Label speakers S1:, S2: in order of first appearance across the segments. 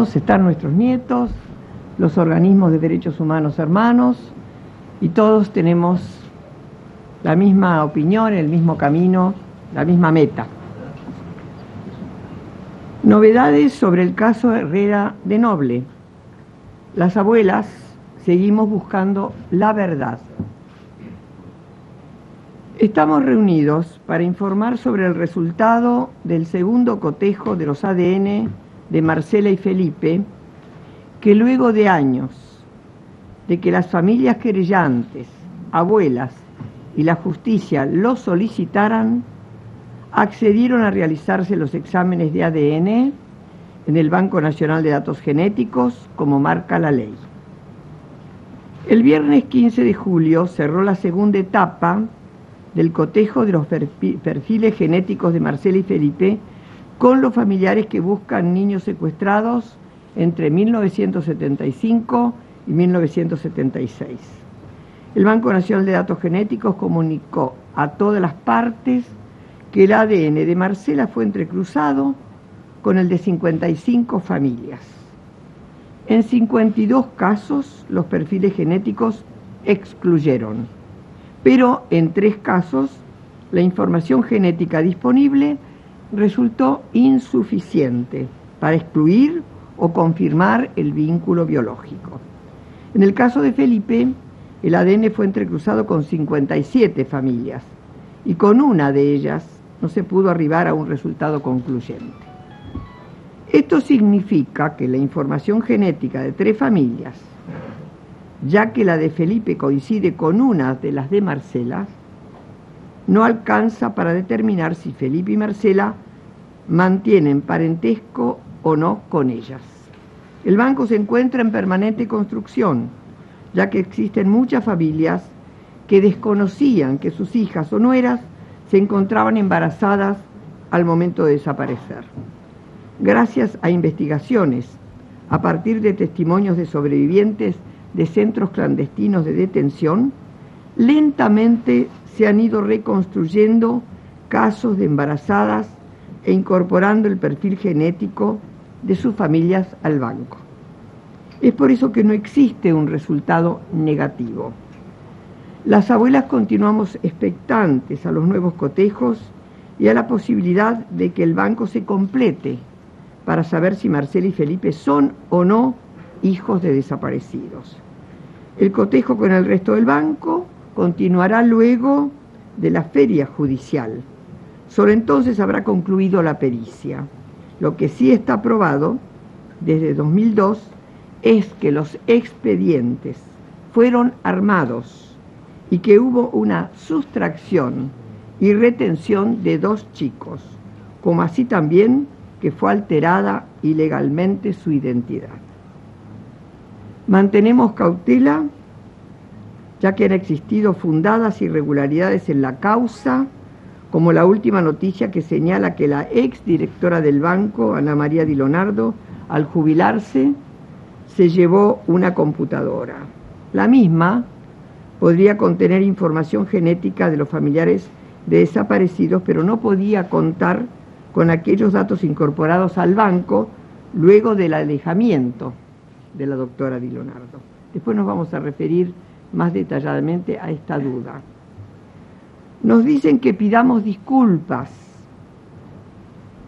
S1: están nuestros nietos, los organismos de derechos humanos hermanos, y todos tenemos la misma opinión, el mismo camino, la misma meta. Novedades sobre el caso Herrera de Noble. Las abuelas seguimos buscando la verdad. Estamos reunidos para informar sobre el resultado del segundo cotejo de los ADN de Marcela y Felipe, que luego de años de que las familias querellantes, abuelas y la justicia lo solicitaran, accedieron a realizarse los exámenes de ADN en el Banco Nacional de Datos Genéticos, como marca la ley. El viernes 15 de julio cerró la segunda etapa del cotejo de los perfiles genéticos de Marcela y Felipe con los familiares que buscan niños secuestrados entre 1975 y 1976. El Banco Nacional de Datos Genéticos comunicó a todas las partes que el ADN de Marcela fue entrecruzado con el de 55 familias. En 52 casos los perfiles genéticos excluyeron, pero en 3 casos la información genética disponible resultó insuficiente para excluir o confirmar el vínculo biológico. En el caso de Felipe, el ADN fue entrecruzado con 57 familias y con una de ellas no se pudo arribar a un resultado concluyente. Esto significa que la información genética de 3 familias, ya que la de Felipe coincide con una de las de Marcela, no alcanza para determinar si Felipe y Marcela mantienen parentesco o no con ellas. El banco se encuentra en permanente construcción, ya que existen muchas familias que desconocían que sus hijas o nueras se encontraban embarazadas al momento de desaparecer. Gracias a investigaciones, a partir de testimonios de sobrevivientes de centros clandestinos de detención, lentamente se han ido reconstruyendo casos de embarazadas e incorporando el perfil genético de sus familias al banco. Es por eso que no existe un resultado negativo. Las abuelas continuamos expectantes a los nuevos cotejos y a la posibilidad de que el banco se complete para saber si Marcela y Felipe son o no hijos de desaparecidos. El cotejo con el resto del banco continuará luego de la feria judicial. Solo entonces habrá concluido la pericia. Lo que sí está aprobado desde 2002 es que los expedientes fueron armados y que hubo una sustracción y retención de 2 chicos, como así también que fue alterada ilegalmente su identidad. Mantenemos cautela, ya que han existido fundadas irregularidades en la causa, como la última noticia que señala que la exdirectora del banco, Ana María Di Leonardo, al jubilarse, se llevó una computadora. La misma podría contener información genética de los familiares de desaparecidos, pero no podía contar con aquellos datos incorporados al banco luego del alejamiento de la doctora Di Leonardo. Después nos vamos a referir más detalladamente a esta duda. Nos dicen que pidamos disculpas,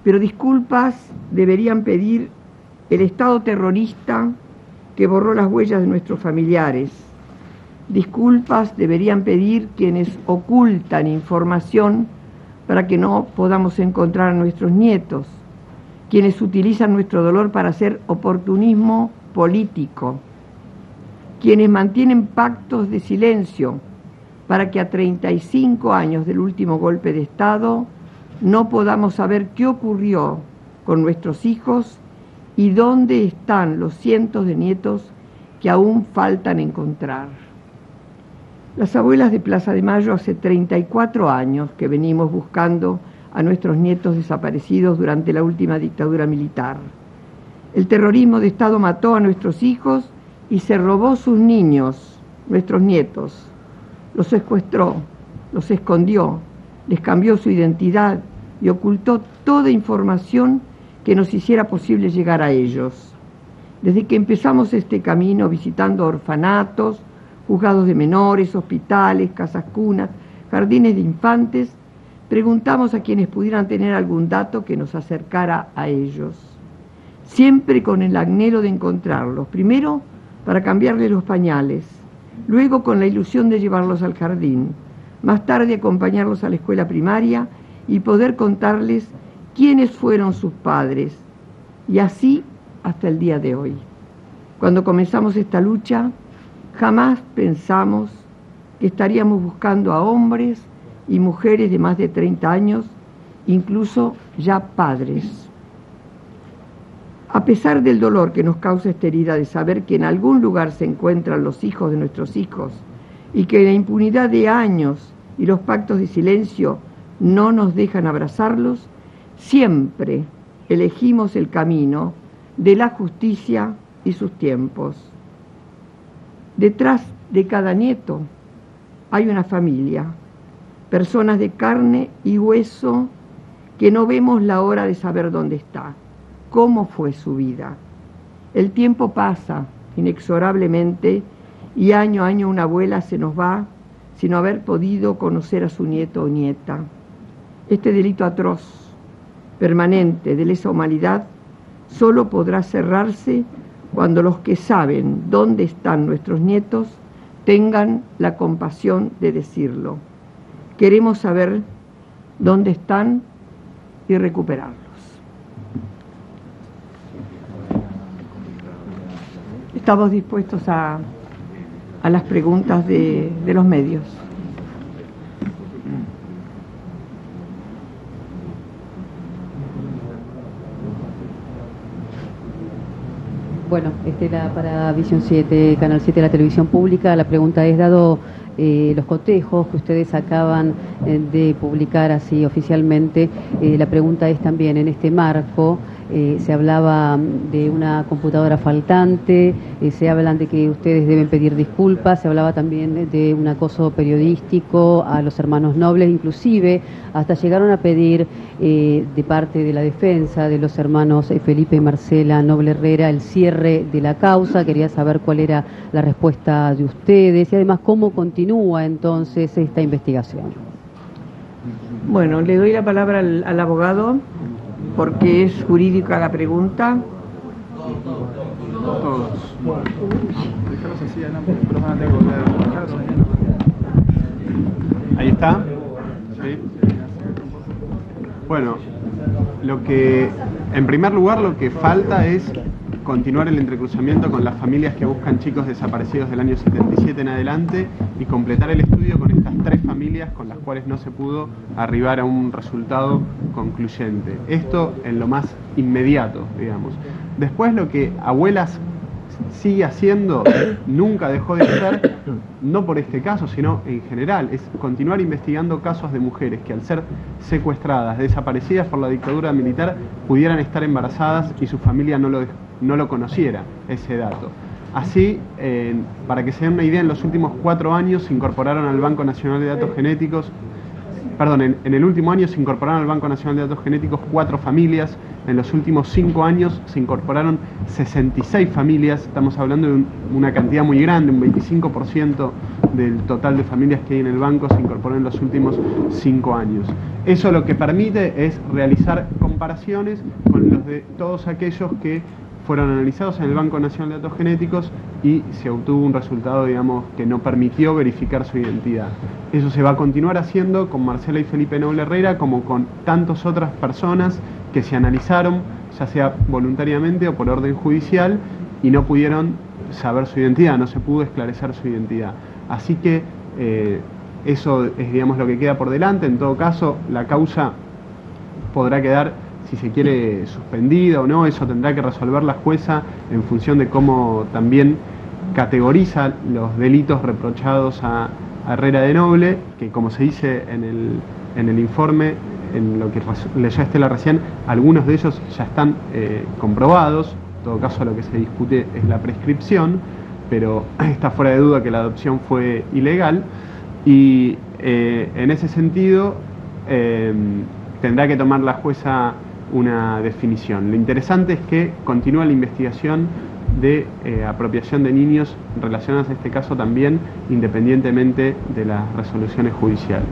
S1: pero disculpas deberían pedir el Estado terrorista que borró las huellas de nuestros familiares. Disculpas deberían pedir quienes ocultan información para que no podamos encontrar a nuestros nietos, quienes utilizan nuestro dolor para hacer oportunismo político, quienes mantienen pactos de silencio para que a 35 años del último golpe de Estado no podamos saber qué ocurrió con nuestros hijos y dónde están los cientos de nietos que aún faltan encontrar. Las abuelas de Plaza de Mayo hace 34 años que venimos buscando a nuestros nietos desaparecidos durante la última dictadura militar. El terrorismo de Estado mató a nuestros hijos y se robó sus niños, nuestros nietos. Los secuestró, los escondió, les cambió su identidad y ocultó toda información que nos hiciera posible llegar a ellos. Desde que empezamos este camino visitando orfanatos, juzgados de menores, hospitales, casas cunas, jardines de infantes, preguntamos a quienes pudieran tener algún dato que nos acercara a ellos, siempre con el anhelo de encontrarlos, primero para cambiarles los pañales, luego con la ilusión de llevarlos al jardín, más tarde acompañarlos a la escuela primaria y poder contarles quiénes fueron sus padres, y así hasta el día de hoy. Cuando comenzamos esta lucha, jamás pensamos que estaríamos buscando a hombres y mujeres de más de 30 años, incluso ya padres. A pesar del dolor que nos causa esta herida de saber que en algún lugar se encuentran los hijos de nuestros hijos y que la impunidad de años y los pactos de silencio no nos dejan abrazarlos, siempre elegimos el camino de la justicia y sus tiempos. Detrás de cada nieto hay una familia, personas de carne y hueso que no vemos la hora de saber dónde está, cómo fue su vida. El tiempo pasa inexorablemente y año a año una abuela se nos va sin haber podido conocer a su nieto o nieta. Este delito atroz, permanente de lesa humanidad, solo podrá cerrarse cuando los que saben dónde están nuestros nietos tengan la compasión de decirlo. Queremos saber dónde están y recuperarlos. Estamos dispuestos a las preguntas de los medios.
S2: Bueno, para Visión 7, Canal 7 de la televisión pública, la pregunta es, dado los cotejos que ustedes acaban de publicar así oficialmente, la pregunta es también, en este marco, se hablaba de una computadora faltante, se hablan de que ustedes deben pedir disculpas, se hablaba también de un acoso periodístico a los hermanos Nobles, inclusive hasta llegaron a pedir de parte de la defensa de los hermanos Felipe y Marcela Noble Herrera el cierre de la causa. Quería saber cuál era la respuesta de ustedes y además cómo continúa entonces esta investigación.
S1: Bueno, le doy la palabra al abogado porque es jurídica la pregunta.
S3: Todos. Dejarlos así adelante, pero van a tener que volver a dejarlos ahí. Ahí está. ¿Sí? Bueno, en primer lugar, lo que falta es continuar el entrecruzamiento con las familias que buscan chicos desaparecidos del año 77 en adelante y completar el estudio con estas 3 familias con las cuales no se pudo arribar a un resultado concluyente. Esto en lo más inmediato, digamos. Después, lo que Abuelas sigue haciendo, nunca dejó de hacer, no por este caso, sino en general, es continuar investigando casos de mujeres que al ser secuestradas, desaparecidas por la dictadura militar, pudieran estar embarazadas y su familia no lo conociera, ese dato. Así, para que se den una idea, en los últimos 4 años se incorporaron al Banco Nacional de Datos Genéticos, en el último año se incorporaron al Banco Nacional de Datos Genéticos 4 familias, en los últimos 5 años se incorporaron 66 familias, estamos hablando de una cantidad muy grande, un 25% del total de familias que hay en el banco se incorporó en los últimos 5 años. Eso lo que permite es realizar comparaciones con los de todos aquellos que fueron analizados en el Banco Nacional de Datos Genéticos y se obtuvo un resultado, digamos, que no permitió verificar su identidad. Eso se va a continuar haciendo con Marcela y Felipe Noble Herrera, como con tantas otras personas que se analizaron, ya sea voluntariamente o por orden judicial, y no pudieron saber su identidad, no se pudo esclarecer su identidad. Así que eso es, digamos, lo que queda por delante. En todo caso, la causa podrá quedar, si se quiere, suspendida o no, eso tendrá que resolver la jueza en función de cómo también categoriza los delitos reprochados a Herrera de Noble, que, como se dice en el informe, en lo que leyó Estela recién, algunos de ellos ya están comprobados. En todo caso, lo que se discute es la prescripción, pero está fuera de duda que la adopción fue ilegal y en ese sentido tendrá que tomar la jueza una definición. Lo interesante es que continúa la investigación de apropiación de niños relacionadas a este caso también, independientemente de las resoluciones judiciales.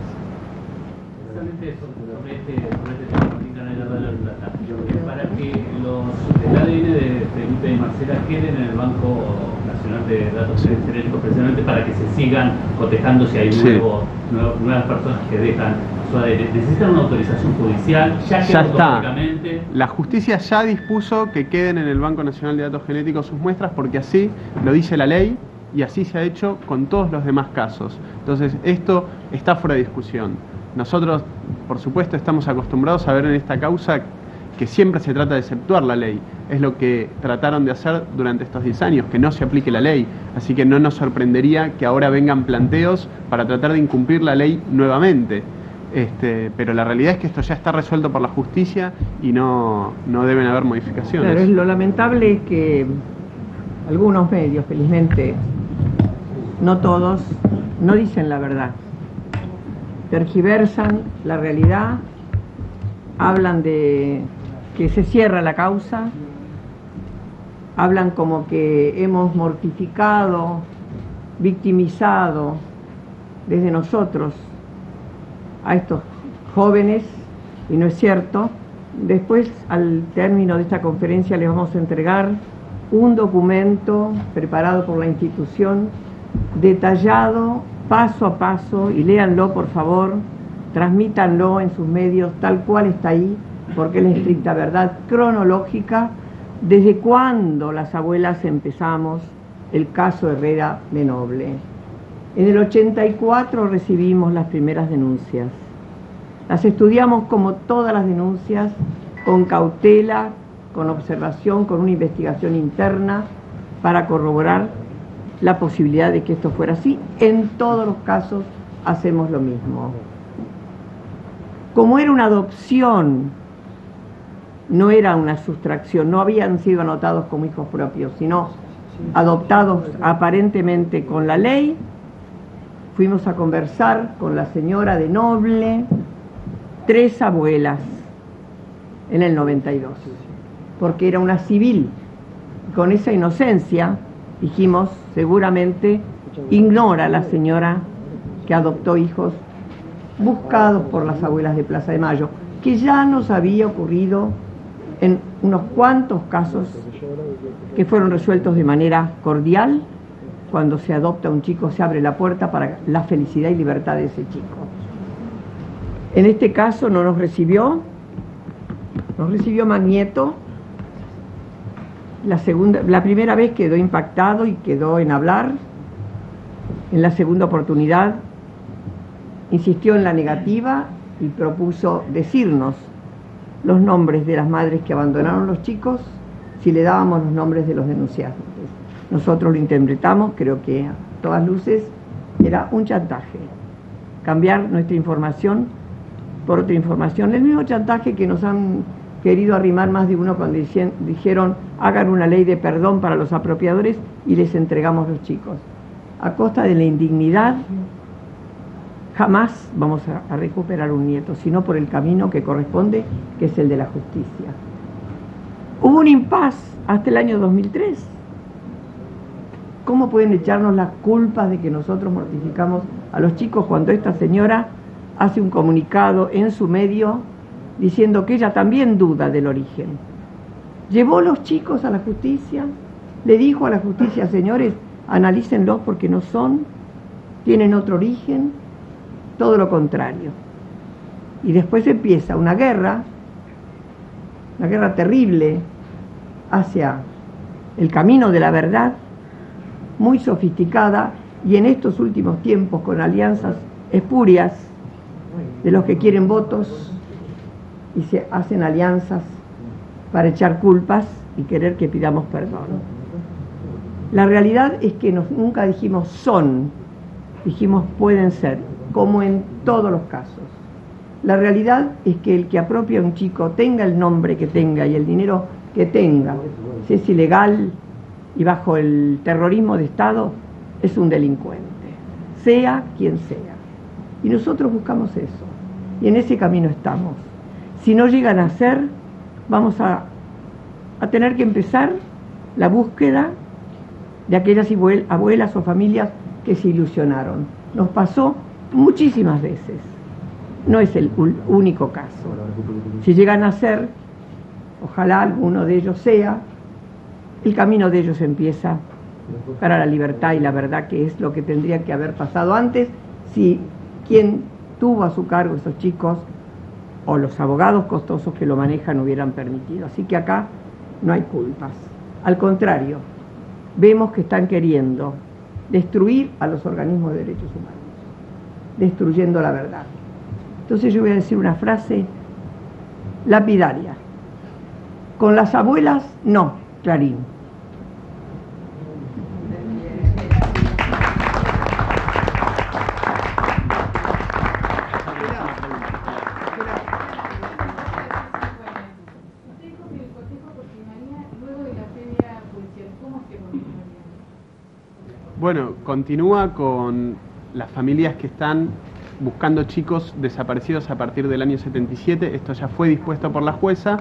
S4: Exactamente sobre este tema, Martín Canela de La Plata, para que el ADN de Felipe y Marcela queden en el Banco Nacional de Datos Genéticos, precisamente para que se sigan cotejando si hay nuevas personas que dejan su ADN. ¿Necesitan una autorización judicial? ¿Ya quedó automáticamente?
S3: La justicia ya dispuso que queden en el Banco Nacional de Datos Genéticos sus muestras, porque así lo dice la ley y así se ha hecho con todos los demás casos. Entonces esto está fuera de discusión. Nosotros, por supuesto, estamos acostumbrados a ver en esta causa que siempre se trata de exceptuar la ley. Es lo que trataron de hacer durante estos 10 años, que no se aplique la ley. Así que no nos sorprendería que ahora vengan planteos para tratar de incumplir la ley nuevamente. Pero la realidad es que esto ya está resuelto por la justicia y no deben haber modificaciones.
S1: Claro, lo lamentable es que algunos medios, felizmente, no todos, no dicen la verdad. Tergiversan la realidad, hablan de que se cierra la causa, hablan como que hemos mortificado, victimizado desde nosotros a estos jóvenes, y no es cierto. Después, al término de esta conferencia, les vamos a entregar un documento preparado por la institución, detallado paso a paso, y léanlo por favor, transmítanlo en sus medios tal cual está ahí, porque es la estricta verdad cronológica desde cuando las abuelas empezamos el caso Herrera de Noble. En el 84 recibimos las primeras denuncias. Las estudiamos como todas las denuncias, con cautela, con observación, con una investigación interna para corroborar la posibilidad de que esto fuera así. En todos los casos hacemos lo mismo. Como era una adopción, no era una sustracción, no habían sido anotados como hijos propios, sino adoptados aparentemente con la ley, fuimos a conversar con la señora de Noble, 3 abuelas, en el 92, porque era una civil. Con esa inocencia dijimos, seguramente ignora la señora que adoptó hijos buscados por las abuelas de Plaza de Mayo, que ya nos había ocurrido en unos cuantos casos que fueron resueltos de manera cordial. Cuando se adopta un chico se abre la puerta para la felicidad y libertad de ese chico. En este caso no nos recibió Magnieto. La primera vez quedó impactado y quedó en hablar. En la segunda oportunidad insistió en la negativa y propuso decirnos los nombres de las madres que abandonaron los chicos si le dábamos los nombres de los denunciantes. Nosotros lo interpretamos, creo que a todas luces era un chantaje, cambiar nuestra información por otra información. El mismo chantaje que nos han querido arrimar más de uno cuando dijeron hagan una ley de perdón para los apropiadores y les entregamos los chicos. A costa de la indignidad, jamás vamos a recuperar un nieto, sino por el camino que corresponde, que es el de la justicia. Hubo un impas hasta el año 2003. ¿Cómo pueden echarnos las culpas de que nosotros mortificamos a los chicos cuando esta señora hace un comunicado en su medio diciendo que ella también duda del origen? Llevó los chicos a la justicia, le dijo a la justicia, señores, analícenlos porque no son, tienen otro origen, todo lo contrario. Y después empieza una guerra terrible hacia el camino de la verdad, muy sofisticada, y en estos últimos tiempos con alianzas espurias de los que quieren votos y se hacen alianzas para echar culpas y querer que pidamos perdón. La realidad es que nunca dijimos son, dijimos pueden ser, como en todos los casos. La realidad es que el que apropia a un chico, tenga el nombre que tenga y el dinero que tenga, si es ilegal y bajo el terrorismo de Estado, es un delincuente, sea quien sea. Y nosotros buscamos eso, y en ese camino estamos. Si no llegan a ser, vamos a tener que empezar la búsqueda de aquellas abuelas o familias que se ilusionaron. Nos pasó muchísimas veces. No es el único caso. Si llegan a ser, ojalá alguno de ellos sea, el camino de ellos empieza para la libertad y la verdad, que es lo que tendría que haber pasado antes, si quien tuvo a su cargo esos chicos o los abogados costosos que lo manejan hubieran permitido. Así que acá no hay culpas. Al contrario, vemos que están queriendo destruir a los organismos de derechos humanos, destruyendo la verdad. Entonces yo voy a decir una frase lapidaria. Con las abuelas, no, Clarín.
S3: Bueno, continúa con las familias que están buscando chicos desaparecidos a partir del año 77. Esto ya fue dispuesto por la jueza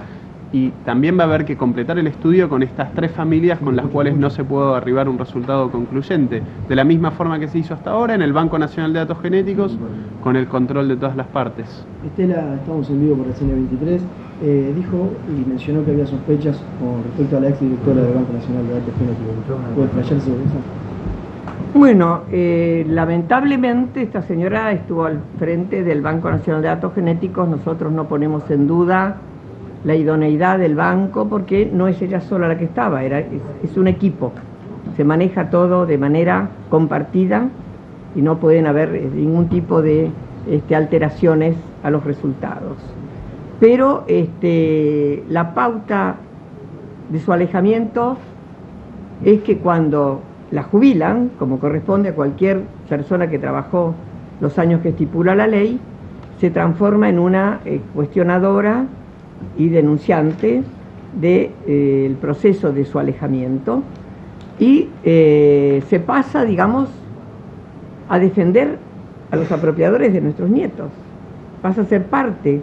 S3: y también va a haber que completar el estudio con estas 3 familias con las cuales no se pudo arribar un resultado concluyente. De la misma forma que se hizo hasta ahora en el Banco Nacional de Datos Genéticos, con el control de todas las partes.
S5: Estela, estamos en vivo por la CN23, dijo y mencionó que había sospechas con respecto a la exdirectora del Banco Nacional de Datos Genéticos. ¿Puede explayarse sobre eso?
S1: Bueno, lamentablemente esta señora estuvo al frente del Banco Nacional de Datos Genéticos. Nosotros no ponemos en duda la idoneidad del banco porque no es ella sola la que estaba, es un equipo. Se maneja todo de manera compartida y no pueden haber ningún tipo de alteraciones a los resultados. Pero la pauta de su alejamiento es que cuando la jubilan, como corresponde a cualquier persona que trabajó los años que estipula la ley, se transforma en una cuestionadora y denunciante del proceso de su alejamiento y se pasa, digamos, a defender a los apropiadores de nuestros nietos. Pasa a ser parte.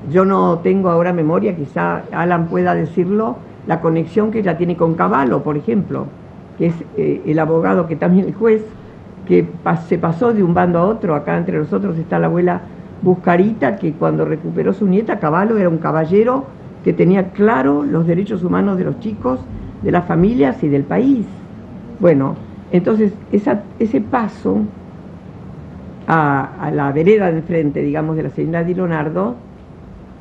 S1: Yo no tengo ahora memoria, quizá Alan pueda decirlo, la conexión que ella tiene con Cavallo, por ejemplo, que es el abogado que también el juez, que se pasó de un bando a otro. Acá entre nosotros está la abuela Buscarita, que cuando recuperó su nieta, Cavallo era un caballero que tenía claro los derechos humanos de los chicos, de las familias y del país. Bueno, entonces ese paso a la vereda de enfrente, digamos, de la señora Di Leonardo,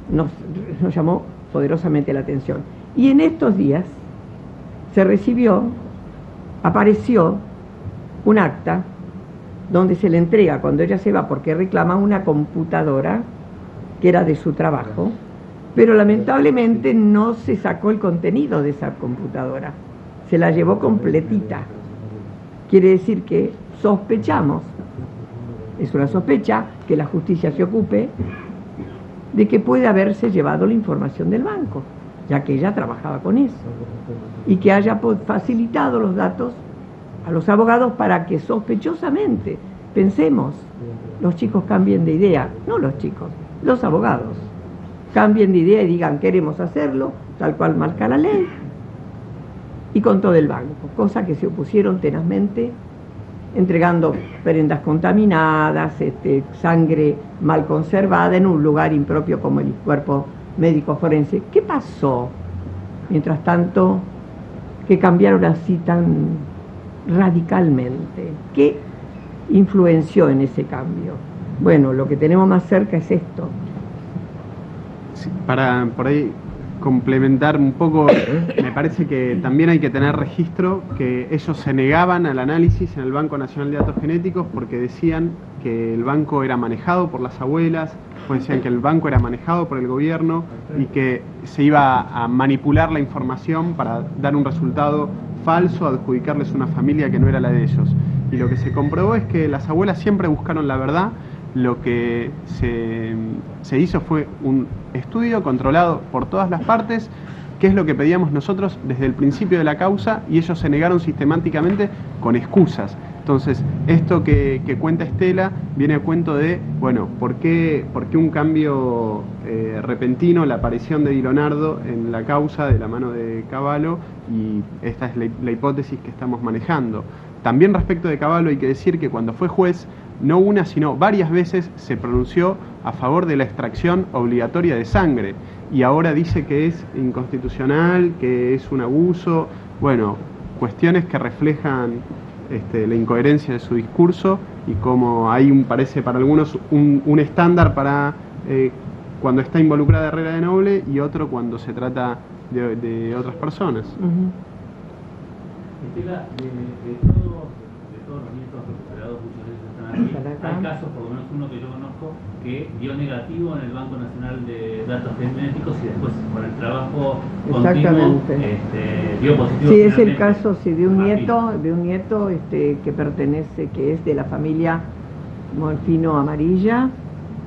S1: nos llamó poderosamente la atención. Y en estos días apareció un acta donde se le entrega, cuando ella se va, porque reclama una computadora que era de su trabajo, pero lamentablemente no se sacó el contenido de esa computadora, se la llevó completita. Quiere decir que sospechamos, es una sospecha, que la justicia se ocupe de que puede haberse llevado la información del banco, ya que ella trabajaba con eso, y que haya facilitado los datos a los abogados para que sospechosamente, pensemos, los chicos cambien de idea, no los chicos, los abogados, cambien de idea y digan queremos hacerlo, tal cual marca la ley, y con todo el banco, cosa que se opusieron tenazmente, entregando prendas contaminadas, sangre mal conservada en un lugar impropio como el cuerpo médico forense. ¿Qué pasó? Mientras tanto, que cambiaron así tan radicalmente. ¿Qué influenció en ese cambio? Bueno, lo que tenemos más cerca es esto.
S3: Sí, para por ahí complementar un poco, me parece que también hay que tener registro que ellos se negaban al análisis en el Banco Nacional de Datos Genéticos porque decían que el banco era manejado por las abuelas, pues decían que el banco era manejado por el gobierno y que se iba a manipular la información para dar un resultado falso, adjudicarles una familia que no era la de ellos. Y lo que se comprobó es que las abuelas siempre buscaron la verdad. Lo que se hizo fue un estudio controlado por todas las partes ¿Qué es lo que pedíamos nosotros desde el principio de la causa? Y ellos se negaron sistemáticamente con excusas. Entonces, esto que cuenta Estela viene a cuento de, bueno, ¿por qué un cambio repentino, la aparición de Di Leonardo en la causa de la mano de Cavallo? Y esta es la hipótesis que estamos manejando. También respecto de Cavallo hay que decir que cuando fue juez, no una sino varias veces se pronunció a favor de la extracción obligatoria de sangre y ahora dice que es inconstitucional, que es un abuso. Bueno, cuestiones que reflejan la incoherencia de su discurso y como hay parece para algunos un estándar para cuando está involucrada Herrera de Noble y otro cuando se trata de otras personas.
S4: Estela, de todos los nietos recuperados, muchos de ellos están aquí. Hay casos, por lo menos uno que yo conozco, que dio negativo en el Banco Nacional de Datos Genéticos y después con el trabajo continuo dio positivo.
S1: Sí, es el caso de un nieto que pertenece, que es de la familia Molfino Amarilla.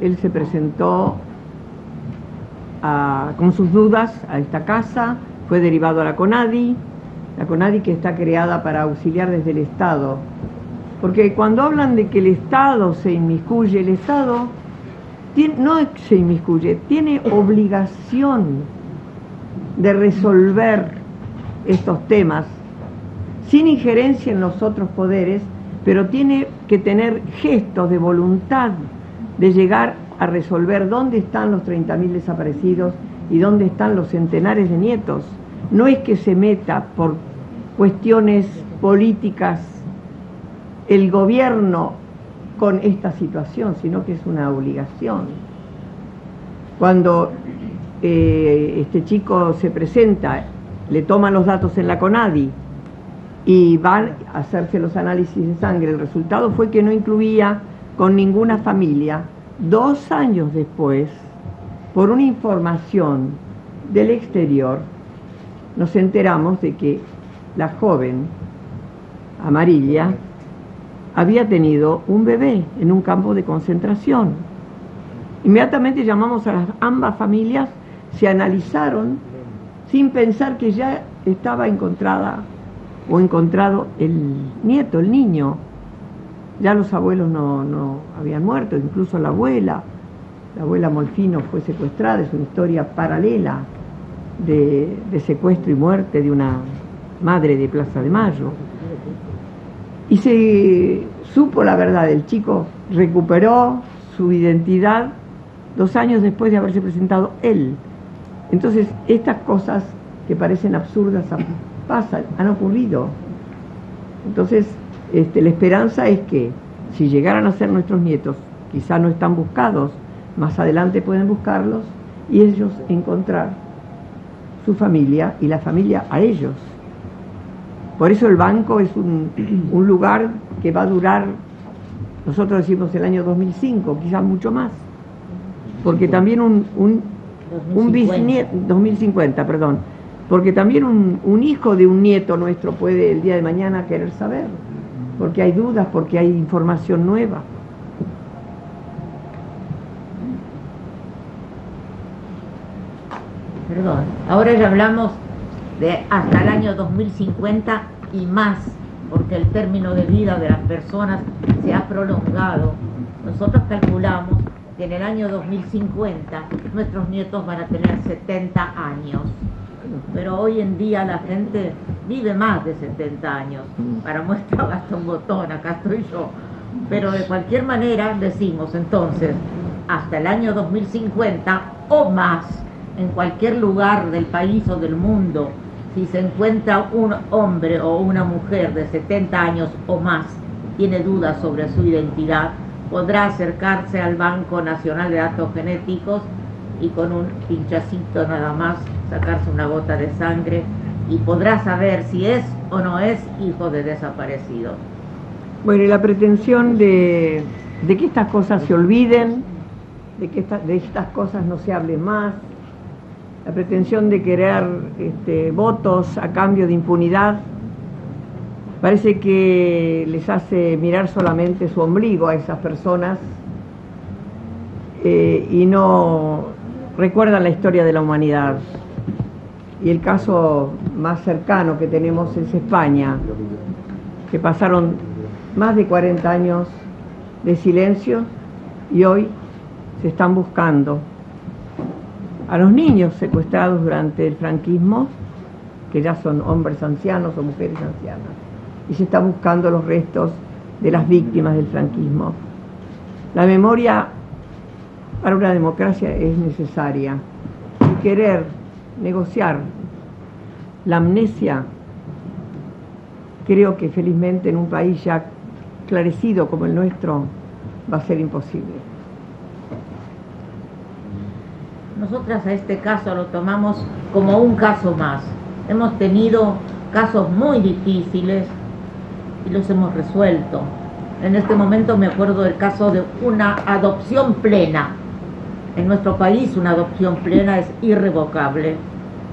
S1: Él se presentó con sus dudas a esta casa, fue derivado a la CONADI que está creada para auxiliar desde el Estado. Porque cuando hablan de que el Estado se inmiscuye, el Estado no se inmiscuye, tiene obligación de resolver estos temas sin injerencia en los otros poderes, pero tiene que tener gestos de voluntad de llegar a resolver dónde están los 30.000 desaparecidos y dónde están los centenares de nietos. No es que se meta por cuestiones políticas el gobierno con esta situación, sino que es una obligación. Cuando este chico se presenta, le toman los datos en la CONADI y van a hacerse los análisis de sangre, el resultado fue que no incluía con ninguna familia. 2 años después, por una información del exterior, nos enteramos de que la joven Amarilla había tenido un bebé en un campo de concentración. Inmediatamente llamamos a ambas familias, se analizaron sin pensar que ya estaba encontrado el nieto, el niño. Ya los abuelos no habían muerto, incluso la abuela Molfino fue secuestrada. Es una historia paralela de secuestro y muerte de una madre de Plaza de Mayo. Y se supo la verdad, el chico recuperó su identidad 2 años después de haberse presentado él. Entonces, estas cosas que parecen absurdas pasan, han ocurrido. Entonces, la esperanza es que si llegaran a ser nuestros nietos, quizá no están buscados, más adelante pueden buscarlos y ellos encontrar su familia y la familia a ellos. Por eso el banco es un lugar que va a durar, nosotros decimos el año 2005, quizás mucho más, porque también un bisnieto, 2050, perdón, porque también un hijo de un nieto nuestro puede el día de mañana querer saber, porque hay dudas, porque hay información nueva.
S6: Perdón, ahora ya hablamos de hasta el año 2050 y más, porque el término de vida de las personas se ha prolongado. Nosotros calculamos que en el año 2050 nuestros nietos van a tener 70 años, pero hoy en día la gente vive más de 70 años. Para muestra basta un botón, acá estoy yo. Pero de cualquier manera decimos entonces, hasta el año 2050 o más, en cualquier lugar del país o del mundo, si se encuentra un hombre o una mujer de 70 años o más, tiene dudas sobre su identidad, podrá acercarse al Banco Nacional de Datos Genéticos y con un pinchacito nada más sacarse una gota de sangre y podrá saber si es o no es hijo de desaparecido.
S1: Bueno, y la pretensión de que estas cosas se olviden, de que de estas cosas no se hable más, la pretensión de querer votos a cambio de impunidad, parece que les hace mirar solamente su ombligo a esas personas y no recuerdan la historia de la humanidad. y el caso más cercano que tenemos es España, que pasaron más de 40 años de silencio y hoy se están buscando a los niños secuestrados durante el franquismo, que ya son hombres ancianos o mujeres ancianas, y se están buscando los restos de las víctimas del franquismo. La memoria para una democracia es necesaria, y querer negociar la amnesia, creo que felizmente en un país ya esclarecido como el nuestro va a ser imposible.
S6: Nosotras a este caso lo tomamos como un caso más. Hemos tenido casos muy difíciles y los hemos resuelto. En este momento me acuerdo del caso de una adopción plena. En nuestro país una adopción plena es irrevocable.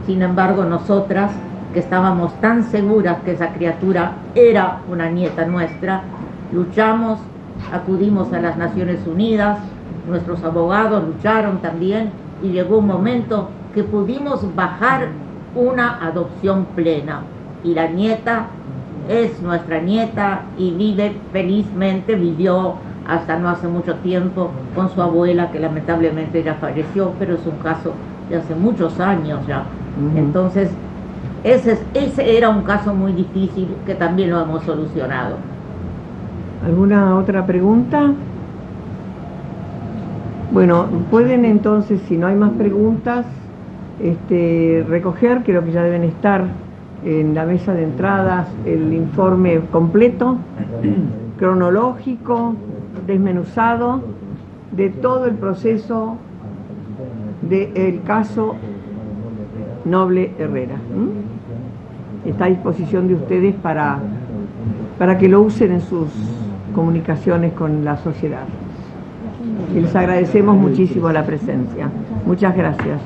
S6: Sin embargo, nosotras, que estábamos tan seguras que esa criatura era una nieta nuestra, luchamos, acudimos a las Naciones Unidas, nuestros abogados lucharon también, y llegó un momento que pudimos bajar una adopción plena. Y la nieta es nuestra nieta y vive felizmente, vivió hasta no hace mucho tiempo con su abuela, que lamentablemente ya falleció, pero es un caso de hace muchos años ya. Entonces, ese era un caso muy difícil que también lo hemos solucionado.
S1: ¿Alguna otra pregunta? Bueno, pueden entonces, si no hay más preguntas, recoger, creo que ya deben estar en la mesa de entradas, el informe completo, cronológico, desmenuzado, de todo el proceso del caso Noble Herrera. Está a disposición de ustedes para que lo usen en sus comunicaciones con la sociedad. Y les agradecemos muchísimo la presencia. Muchas gracias.